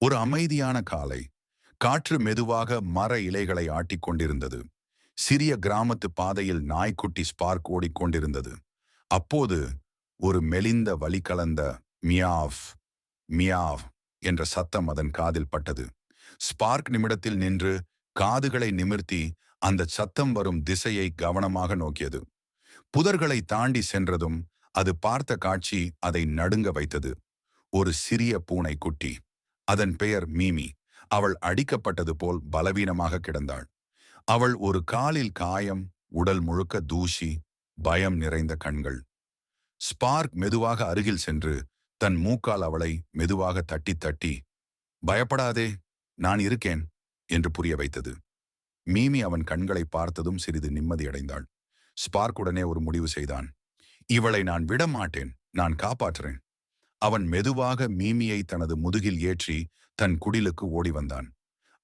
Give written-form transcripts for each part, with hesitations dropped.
ஒரு அமைதியான காலை. காற்று மெதுவாக மர இலைகளை ஆட்டிக் கொண்டிருந்தது. சிறிய கிராமத்து பாதையில் நாய்க்குட்டி ஸ்பார்க் ஓடிக்கொண்டிருந்தது. அப்போது ஒரு மெலிந்த வலி கலந்த மியாவ் மியாவ் என்ற சத்தம் அதன் காதில் பட்டது. ஸ்பார்க் நிமிடத்தில் நின்று காதுகளை நிமிர்த்தி அந்த சத்தம் வரும் திசையை கவனமாக நோக்கியது. புதர்களை தாண்டி சென்றதும் அது பார்த்த காட்சி அதை நடுங்க வைத்தது. ஒரு சிறிய பூனை குட்டி. அதன் பெயர் மீமி. அவள் அடிக்கப்பட்டது போல் பலவீனமாக கிடந்தாள். அவள் ஒரு காலில் காயம், உடல் முழுக்க தூசி, பயம் நிறைந்த கண்கள். ஸ்பார்க் மெதுவாக அருகில் சென்று தன் மூக்கால் அவளை மெதுவாக தட்டி தட்டி, பயப்படாதே, நான் இருக்கேன் என்று புரிய வைத்தது. மீமி அவன் கண்களை பார்த்ததும் சிறிது நிம்மதியடைந்தாள். ஸ்பார்க் உடனே ஒரு முடிவு செய்தான். இவளை நான் விட மாட்டேன், நான் காப்பாற்றுறேன். அவன் மெதுவாக மீமியை தனது முதுகில் ஏற்றி தன் குடிலுக்கு ஓடி வந்தான்.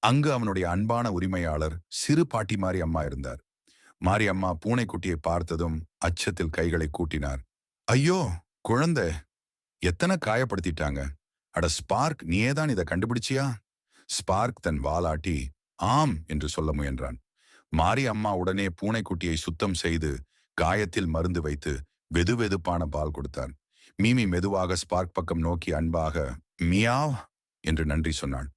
அங்கு அவனுடைய அன்பான உரிமையாளர் சிறு பாட்டி மாரி அம்மா இருந்தார். மாரி அம்மா பூனைக்குட்டியை பார்த்ததும் அச்சத்தில் கைகளை கூட்டினார். ஐயோ, குழந்தை, எத்தனை காயப்படுத்திட்டாங்க. அட ஸ்பார்க், நீயேதான் இதை கண்டுபிடிச்சியா? ஸ்பார்க் தன் வாலாட்டி ஆம் என்று சொல்ல முயன்றான். மாரி அம்மா உடனே பூனைக்குட்டியை சுத்தம் செய்து காயத்தில் மருந்து வைத்து வெதுவெதுப்பான பால் கொடுத்தார். மீமி மெதுவாக ஸ்பார்க் பக்கம் நோக்கி அன்பாக மியாவ் என்று நன்றி சொன்னாள்.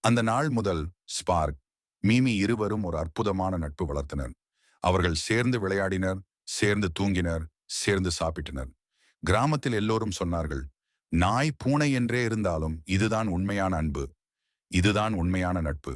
அந்த நாள் முதல் ஸ்பார்க், மீமி இருவரும் ஒரு அற்புதமான நட்பு வளர்த்தனர். அவர்கள் சேர்ந்து விளையாடினர், சேர்ந்து தூங்கினர், சேர்ந்து சாப்பிட்டனர். கிராமத்தில் எல்லோரும் சொன்னார்கள், நாய் பூனை என்றே இருந்தாலும் இதுதான் உண்மையான அன்பு, இதுதான் உண்மையான நட்பு.